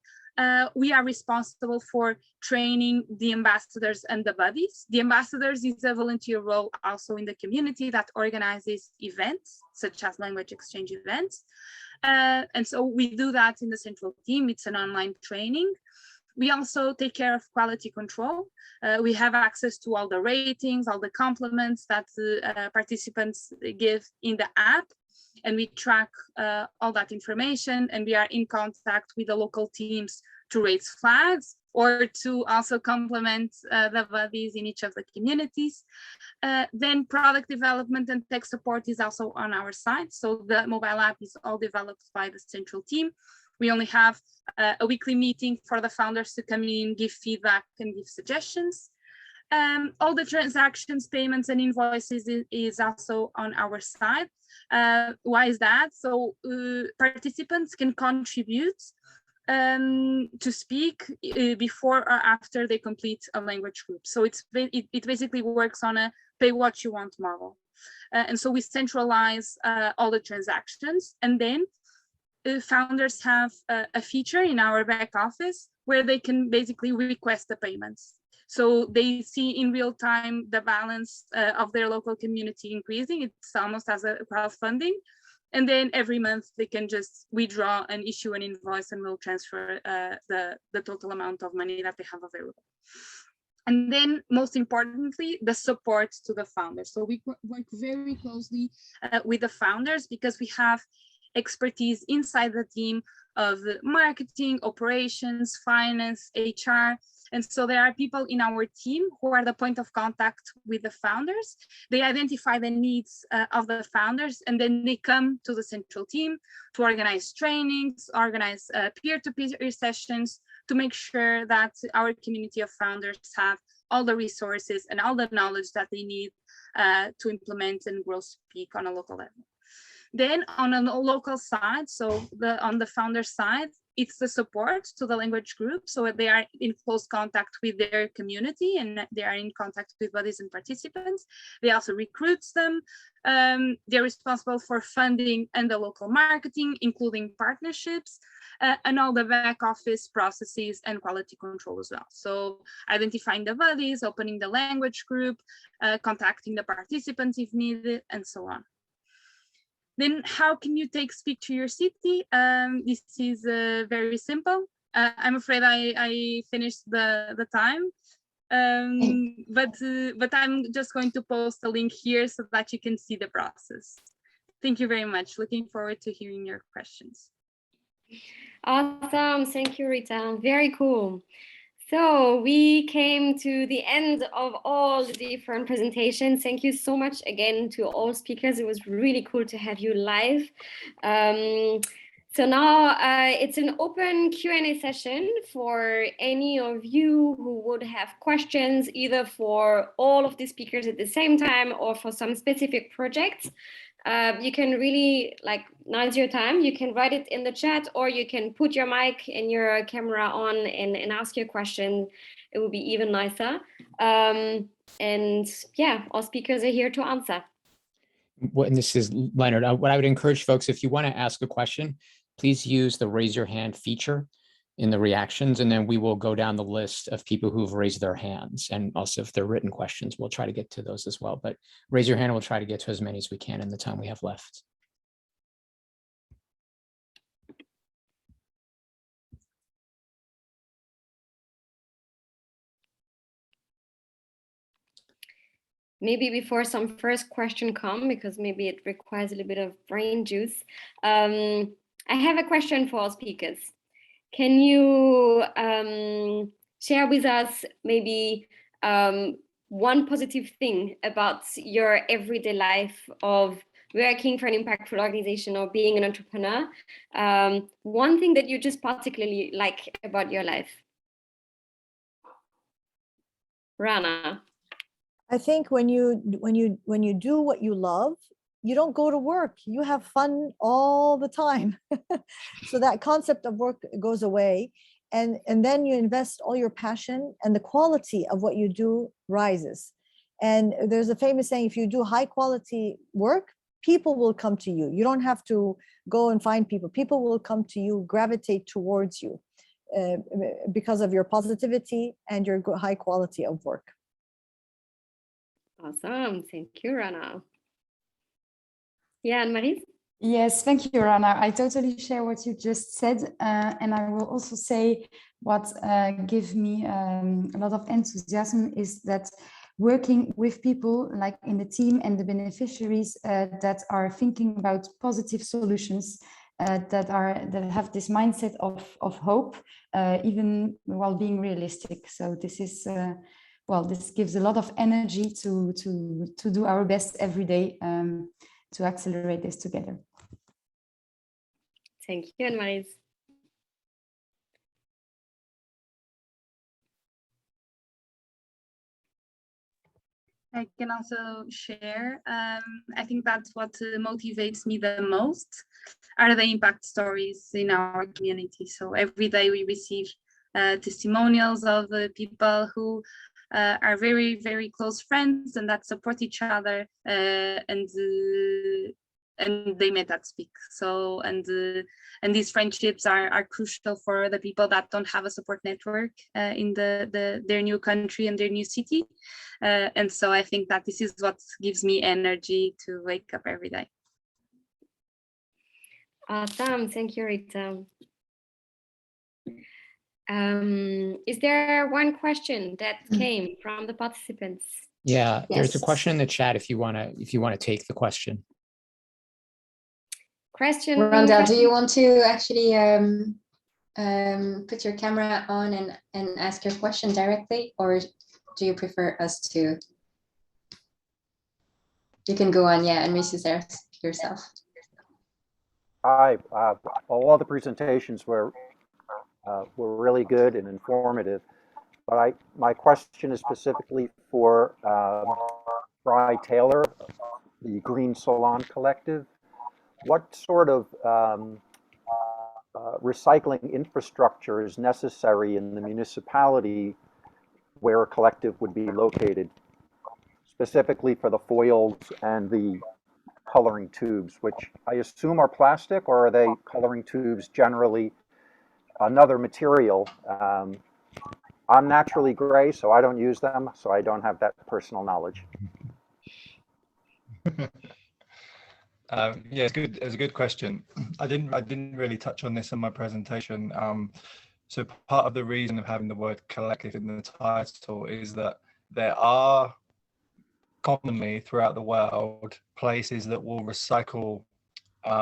we are responsible for training the ambassadors and the buddies. The ambassadors is a volunteer role also in the community that organizes events, such as language exchange events. And so we do that in the central team. It's an online training. We also take care of quality control. We have access to all the ratings, all the compliments that the participants give in the app. And we track all that information, and we are in contact with the local teams to raise flags or to also complement the buddies in each of the communities. Then product development and tech support is also on our side. So the mobile app is all developed by the central team. We only have a weekly meeting for the founders to come in, give feedback and give suggestions. All the transactions, payments and invoices is also on our side. Why is that? So participants can contribute to Speak before or after they complete a language group. So it basically works on a pay what you want model. And so we centralize all the transactions, and then founders have a feature in our back office where they can basically request the payments. So they see in real time the balance of their local community increasing. It's almost as a crowdfunding. And then every month they can just withdraw and issue an invoice, and we'll transfer the total amount of money that they have available. And then most importantly, the support to the founders. So we work very closely with the founders, because we have expertise inside the team of marketing, operations, finance, HR. And so there are people in our team who are the point of contact with the founders. They identify the needs of the founders, and then they come to the central team to organize trainings, organize peer-to-peer sessions, to make sure that our community of founders have all the resources and all the knowledge that they need to implement and grow Speak on a local level. Then on a local side, so on the founder side, it's the support to the language group. So they are in close contact with their community and they are in contact with bodies and participants. They also recruit them. They're responsible for funding and the local marketing, including partnerships, and all the back office processes and quality control as well. So identifying the bodies, opening the language group, contacting the participants if needed, and so on. Then how can you take Speak to your city? This is very simple. I'm afraid I finished the time, but I'm just going to post a link here so that you can see the process. Thank you very much. Looking forward to hearing your questions. Awesome. Thank you, Rita. Very cool. So we came to the end of all the different presentations. Thank you so much again to all speakers. It was really cool to have you live. So now it's an open Q&A session for any of you who would have questions, either for all of the speakers at the same time or for some specific projects. You can really, like, now's your time. You can write it in the chat, or you can put your mic and your camera on and ask your question. It will be even nicer. And yeah, all speakers are here to answer. And this is Leonard. What I would encourage folks, if you want to ask a question, please use the raise your hand feature in the reactions, and then we will go down the list of people who've raised their hands. And also if they're written questions, we'll try to get to those as well. But raise your hand, we'll try to get to as many as we can in the time we have left. Maybe before some first question come, because maybe it requires a little bit of brain juice. I have a question for all speakers. Can you share with us maybe one positive thing about your everyday life of working for an impactful organization or being an entrepreneur? One thing that you just particularly like about your life? Rana. I think when you do what you love, you don't go to work. You have fun all the time. So that concept of work goes away, and then you invest all your passion, and the quality of what you do rises. And there's a famous saying: if you do high quality work, people will come to you. You don't have to go and find people. People will come to you, gravitate towards you, because of your positivity and your high quality of work. Awesome. Thank you, Rana. Yeah, Anne-Marie? Yes, thank you, Rana. I totally share what you just said. And I will also say what gives me a lot of enthusiasm is that working with people like in the team and the beneficiaries that are thinking about positive solutions, that have this mindset of hope, even while being realistic. So this is, well, this gives a lot of energy to do our best every day to accelerate this together. Thank you, Anne-Marie. I can also share. I think that's what motivates me the most are the impact stories in our community. So every day we receive testimonials of people who are very, very close friends and that support each other, and they met at Speak. So and these friendships are crucial for the people that don't have a support network in their new country and their new city. And so I think that this is what gives me energy to wake up every day. Awesome. Thank you, Rita. Is there one question that came from the participants? Yeah, there's a Yes. question in the chat if you want to take the question. Question. Rhonda, do you want to actually put your camera on and ask your question directly, or do you prefer us to? You can go on, yeah, and Mrs. yourself. Hi, all the presentations were really good and informative, but my question is specifically for Bry Taylor, the Green Salon Collective. What sort of recycling infrastructure is necessary in the municipality where a collective would be located, specifically for the foils and the coloring tubes, which I assume are plastic, or are they coloring tubes generally another material? I'm naturally gray, so I don't use them, so I don't have that personal knowledge. Yeah, it's good. It's a good question. I didn't really touch on this in my presentation. So part of the reason of having the word collective in the title is that there are commonly throughout the world places that will recycle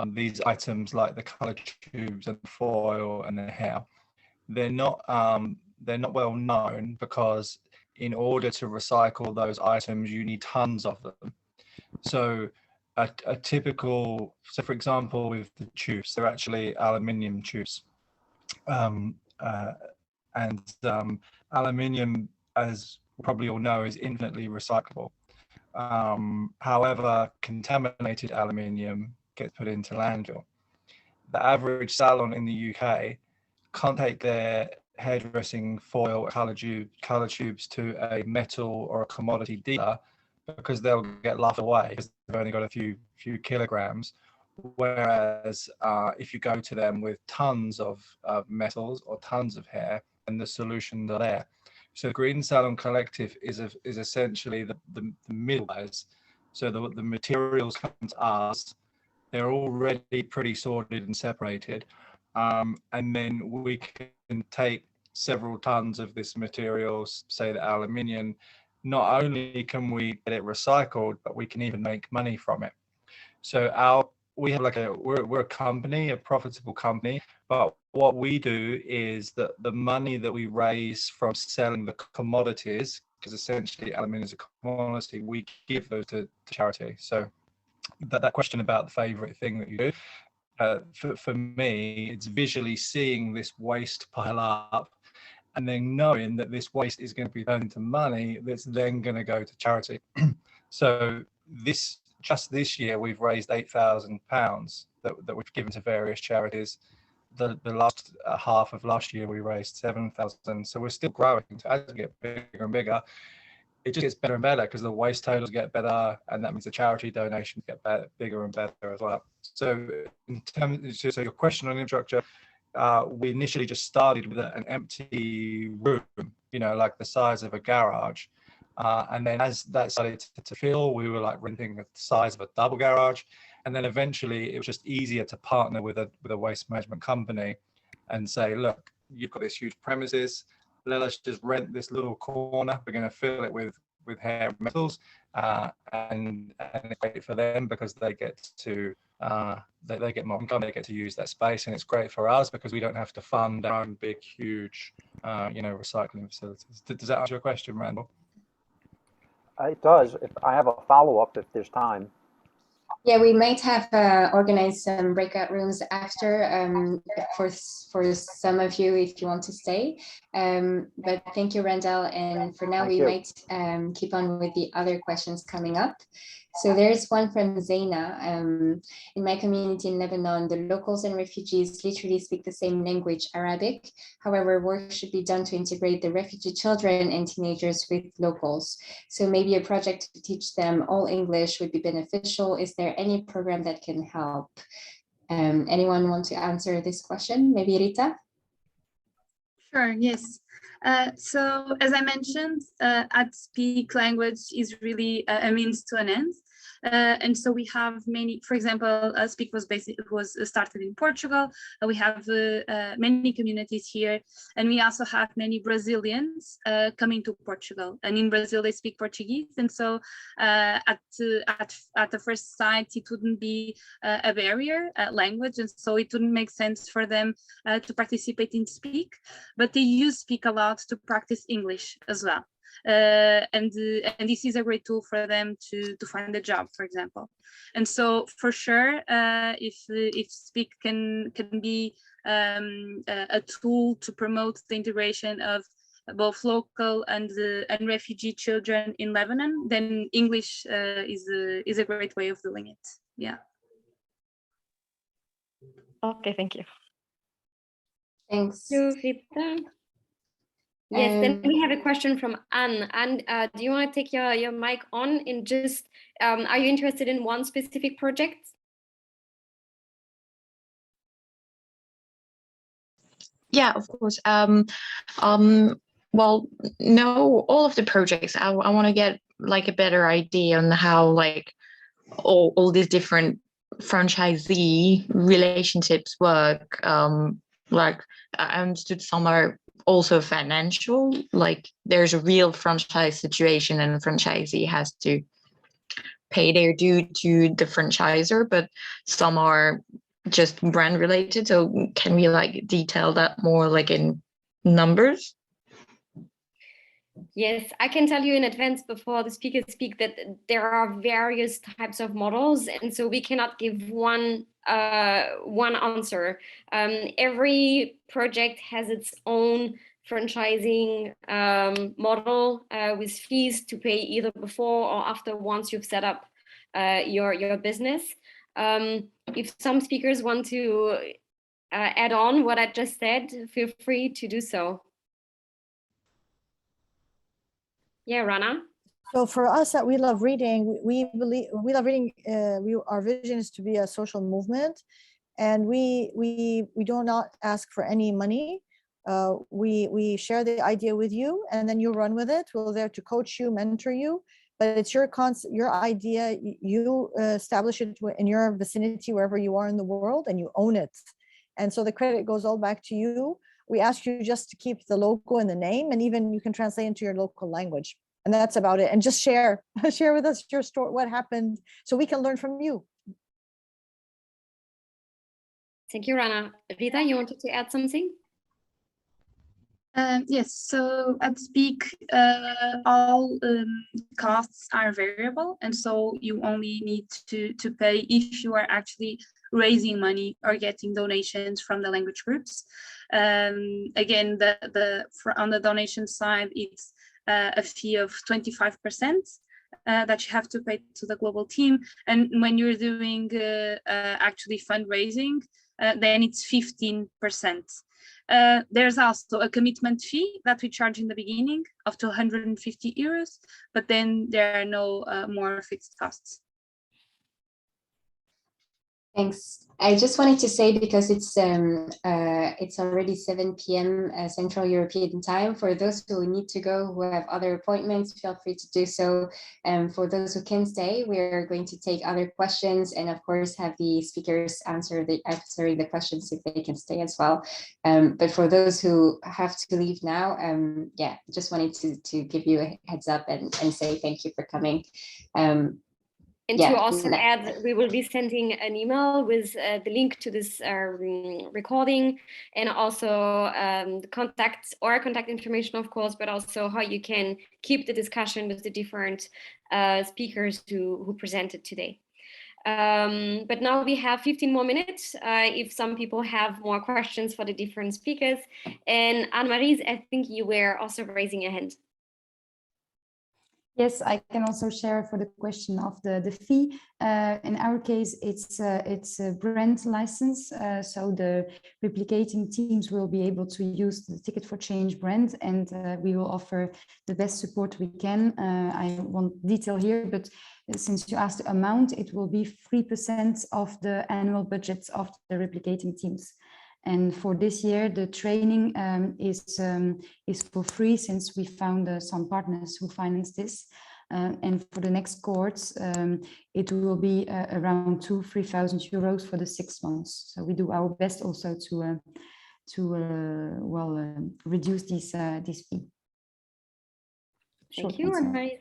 these items like the color tubes and the foil and the hair. They're not well known because in order to recycle those items, you need tons of them. So a typical, so for example, with the tubes, they're actually aluminium tubes. Aluminium, as we probably all know, is infinitely recyclable. However, contaminated aluminium gets put into landfill. The average salon in the UK can't take their hairdressing foil color tubes to a metal or a commodity dealer because they'll get laughed away because they've only got a few kilograms. Whereas if you go to them with tons of metals or tons of hair, and the solutions are there. So Green Salon Collective is essentially the middlewares. So the materials come to us, they're already pretty sorted and separated. And then we can take several tons of this materials, say the aluminium. Not only can we get it recycled, but we can even make money from it. So we have like we're a company, a profitable company, but what we do is that the money that we raise from selling the commodities, because essentially aluminium is a commodity, we give those to charity. So that question about the favorite thing that you do, for me, it's visually seeing this waste pile up and then knowing that this waste is going to be turned into money that's then going to go to charity. So just this year, we've raised £8,000 that we've given to various charities. The last half of last year, we raised 7,000. So we're still growing. So as we get bigger and bigger, it just gets better and better because the waste totals get better, and that means the charity donations get bigger and better as well. So in terms, so your question on infrastructure, we initially just started with an empty room, like the size of a garage. And then as that started to fill, we were like renting the size of a double garage. And then eventually it was just easier to partner with a waste management company and say, look, you've got this huge premises, let us just rent this little corner. We're going to fill it with hair metals, and it's great for them because they get to they get more income, they get to use that space, and it's great for us because we don't have to fund our own big, huge, recycling facilities. Does that answer your question, Randall? It does. If I have a follow-up, if there's time. Yeah, we might have organized some breakout rooms after for some of you if you want to stay. But thank you, Randall. And for now, we might keep on with the other questions coming up. So there's one from Zaina. In my community in Lebanon, the locals and refugees literally speak the same language, Arabic. However, work should be done to integrate the refugee children and teenagers with locals. So maybe a project to teach them all English would be beneficial. Is there any program that can help? Anyone want to answer this question? Maybe Rita? Sure, yes. So as I mentioned, at Speak language is really a means to an end. And so we have many, for example, Speak was started in Portugal. We have many communities here, and we also have many Brazilians coming to Portugal. And in Brazil, they speak Portuguese. And so at the first sight, it wouldn't be a barrier language. And so it wouldn't make sense for them to participate in Speak, but they use Speak a lot to practice English as well. And this is a great tool for them to find a job, for example. And so for sure, if Speak can be a tool to promote the integration of both local and refugee children in Lebanon, then English is a great way of doing it. Yeah. Okay, thank you. Thanks. Rita. Yes, then we have a question from Anne. Anne, do you want to take your mic on and just, are you interested in one specific project? Yeah, of course. Well, no, all of the projects. I want to get like a better idea on how like all these different franchisee relationships work. Like I understood some are also financial, like there's a real franchise situation and the franchisee has to pay their due to the franchisor, but some are just brand related. So can we like detail that more like in numbers? Yes, I can tell you in advance before the speakers speak that there are various types of models, and so we cannot give one answer. Every project has its own franchising model with fees to pay either before or after once you've set up your business. If some speakers want to add on what I just said, feel free to do so. Yeah, Rana. So for us at We Love Reading, we believe We Love Reading. Our vision is to be a social movement, and we do not ask for any money. We share the idea with you, and then you run with it. We're there to coach you, mentor you, but it's your idea. You establish it in your vicinity, wherever you are in the world, and you own it. And so the credit goes all back to you. We ask you just to keep the logo and the name, and even you can translate into your local language. And that's about it. And just share with us your story, what happened, so we can learn from you. Thank you, Rana. Rita, you wanted to add something? Yes, so at Speak, all costs are variable, and so you only need to pay if you are actually raising money or getting donations from the language groups. Again, on the donation side, it's a fee of 25% that you have to pay to the global team, and when you're doing actually fundraising, then it's 15%. There's also a commitment fee that we charge in the beginning of 250 euros, but then there are no more fixed costs. Thanks. I just wanted to say, because it's already 7 p.m. Central European time. For those who need to go, who have other appointments, feel free to do so. For those who can stay, we're going to take other questions, and of course have the speakers answering the questions if they can stay as well. But for those who have to leave now, yeah, just wanted to give you a heads up and say thank you for coming. And to also add, we will be sending an email with the link to this recording, and also contact information, of course, but also how you can keep the discussion with the different speakers who presented today. But now we have 15 more minutes if some people have more questions for the different speakers. And Anne-Marie, I think you were also raising a hand. Yes, I can also share for the question of the fee. In our case, it's a brand license. So the replicating teams will be able to use the Ticket for Change brand, and we will offer the best support we can. I won't detail here, but since you asked the amount, it will be 3% of the annual budgets of the replicating teams. And for this year, the training is for free, since we found some partners who finance this. And for the next cohorts, it will be around 2,000–3,000 euros for the 6 months. So we do our best also to reduce this fee. Thank you, Anne-Marie.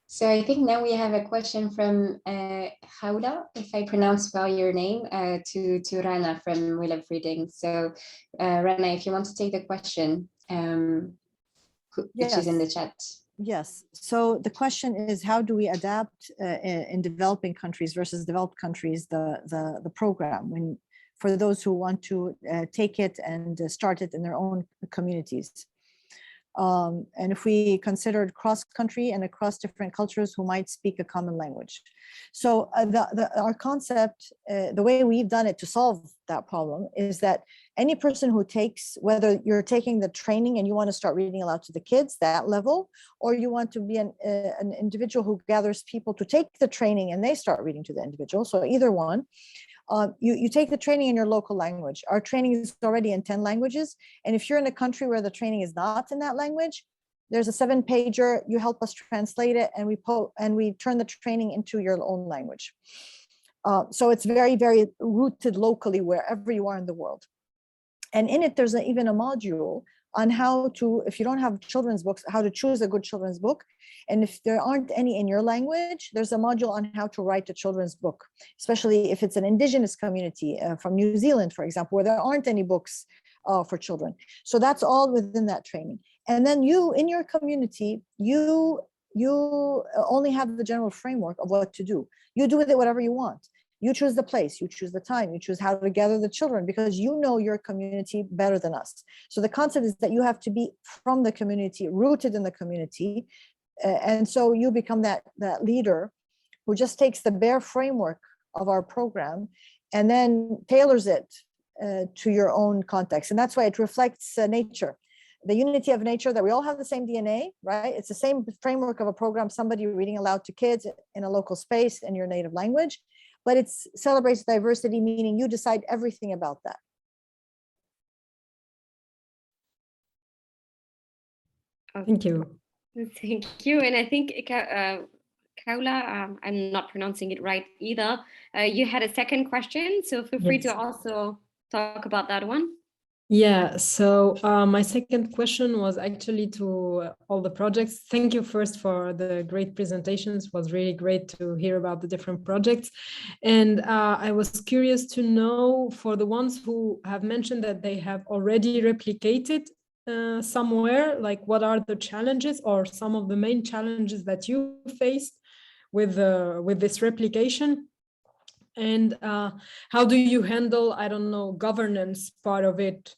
So I think now we have a question from Hauda, if I pronounce well your name, to Rana from We Love Reading. So Rana, if you want to take the question, which is in the chat. Yes. So the question is, how do we adapt in developing countries versus developed countries the program for those who want to take it and start it in their own communities? And if we considered cross-country and across different cultures who might speak a common language. So our concept, the way we've done it to solve that problem is that any person who takes, whether you're taking the training and you want to start reading aloud to the kids, that level, or you want to be an individual who gathers people to take the training and they start reading to the individual, so either one, you take the training in your local language. Our training is already in 10 languages. And if you're in a country where the training is not in that language, there's a 7-pager, you help us translate it, and we turn the training into your own language. So it's very, very rooted locally wherever you are in the world. And in it, there's even a module on how to, if you don't have children's books, how to choose a good children's book. And if there aren't any in your language, there's a module on how to write a children's book, especially if it's an indigenous community from New Zealand, for example, where there aren't any books for children. So that's all within that training. And then you, in your community, you only have the general framework of what to do. You do with it whatever you want. You choose the place, you choose the time, you choose how to gather the children, because you know your community better than us. So the concept is that you have to be from the community, rooted in the community. And so you become that leader who just takes the bare framework of our program and then tailors it to your own context. And that's why it reflects nature. The unity of nature, that we all have the same DNA, right? It's the same framework of a program, somebody reading aloud to kids in a local space in your native language. But it celebrates diversity, meaning you decide everything about that. Thank you. Thank you. And I think, Kaula, I'm not pronouncing it right either. You had a second question, so feel free to also talk about that one. Yeah, so my second question was actually to all the projects. Thank you first for the great presentations. It was really great to hear about the different projects. And I was curious to know, for the ones who have mentioned that they have already replicated somewhere, like what are the challenges or some of the main challenges that you faced with this replication? And how do you handle, I don't know, governance part of it?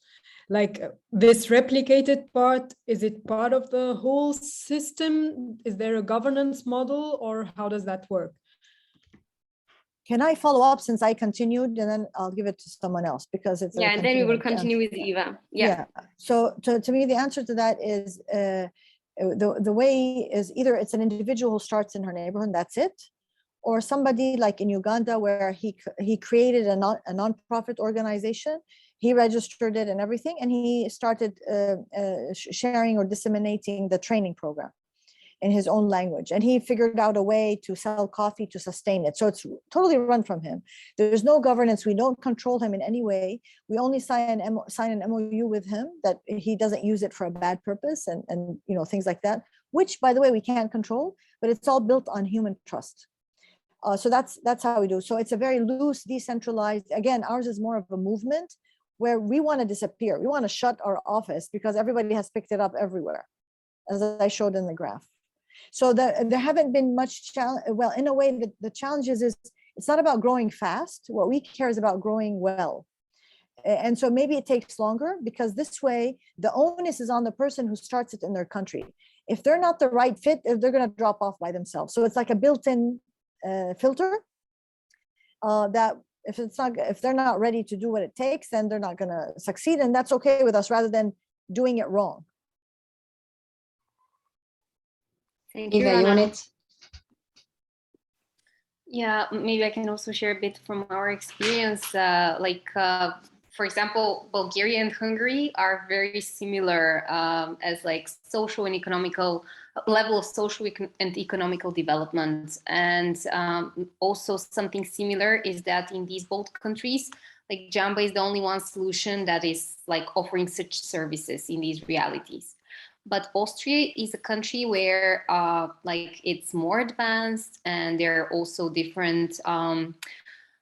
Like this replicated part, is it part of the whole system? Is there a governance model, or how does that work? Can I follow up, since I continued, and then I'll give it to someone else, because it's and then we will continue with Eva. Yeah. So to me, the answer to that is the way is either it's an individual who starts in her neighborhood, that's it, or somebody like in Uganda, where he created a non-profit organization, he registered it and everything, and he started sharing or disseminating the training program in his own language, and he figured out a way to sell coffee to sustain it. So it's totally run from him. There's no governance. We don't control him in any way. We only sign an MOU with him that he doesn't use it for a bad purpose, and you know, things like that, which, by the way, we can't control, but it's all built on human trust. So that's how we do. So it's a very loose, decentralized. Again, ours is more of a movement where we want to disappear. We want to shut our office because everybody has picked it up everywhere, as I showed in the graph. So there haven't been much challenge. Well, in a way, the challenge is it's not about growing fast. What we care is about growing well. And so maybe it takes longer, because this way the onus is on the person who starts it in their country. If they're not the right fit, they're going to drop off by themselves. So it's like a built-in filter that if they're not ready to do what it takes, then they're not going to succeed, and that's okay with us, rather than doing it wrong. Thank you, Eva, you want it? Yeah, maybe I can also share a bit from our experience. For example, Bulgaria and Hungary are very similar as like social and economical level of social and economical development. And also something similar is that in these both countries, like Jambala is the only one solution that is like offering such services in these realities. But Austria is a country where like it's more advanced, and there are also different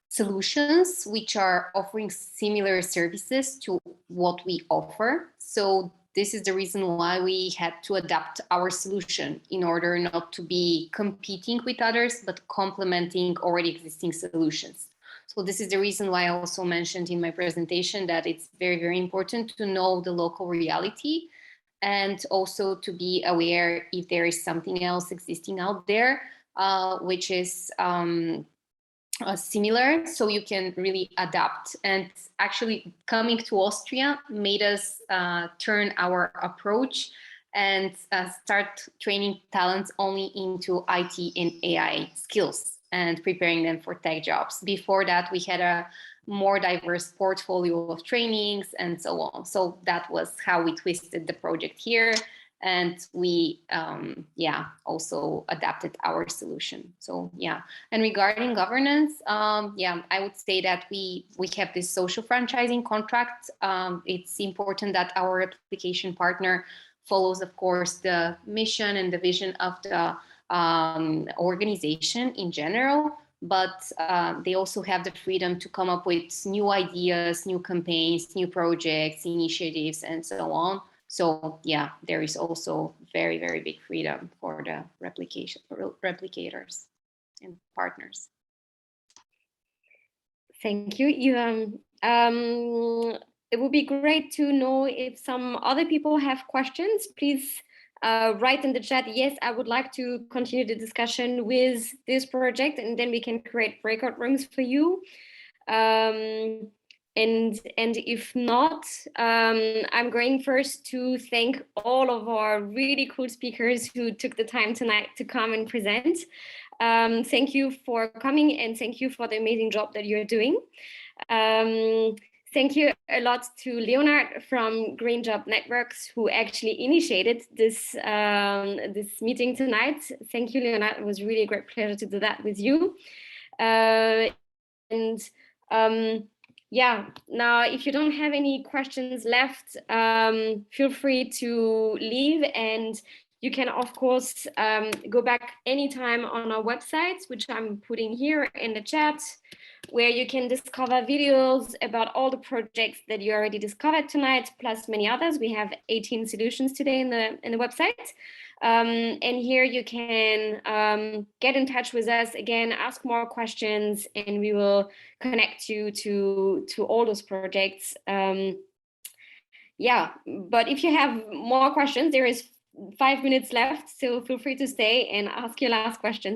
solutions which are offering similar services to what we offer. So this is the reason why we had to adapt our solution in order not to be competing with others, but complementing already existing solutions. So this is the reason why I also mentioned in my presentation that it's very, very important to know the local reality and also to be aware if there is something else existing out there, which is similar, so you can really adapt. And actually coming to Austria made us turn our approach and start training talents only into IT and AI skills and preparing them for tech jobs. Before that, we had a more diverse portfolio of trainings and so on. So that was how we twisted the project here. And we, also adapted our solution. So yeah, and regarding governance, I would say that we have this social franchising contract. It's important that our application partner follows, of course, the mission and the vision of the organization in general, but they also have the freedom to come up with new ideas, new campaigns, new projects, initiatives, and so on. So yeah, there is also very, very big freedom for the replicators and partners. Thank you, it would be great to know if some other people have questions. Please write in the chat, yes, I would like to continue the discussion with this project, and then we can create breakout rooms for you. And if not, I'm going first to thank all of our really cool speakers who took the time tonight to come and present. Thank you for coming, and thank you for the amazing job that you're doing. Thank you a lot to Leonard from Green Job Networks, who actually initiated this, this meeting tonight. Thank you, Leonard. It was really a great pleasure to do that with you. Yeah, now if you don't have any questions left, feel free to leave, and you can, of course, go back anytime on our website, which I'm putting here in the chat, where you can discover videos about all the projects that you already discovered tonight, plus many others. We have 18 solutions today in the website. And here you can get in touch with us again, ask more questions, and we will connect you to all those projects. Yeah, but if you have more questions, there is 5 minutes left, so feel free to stay and ask your last question.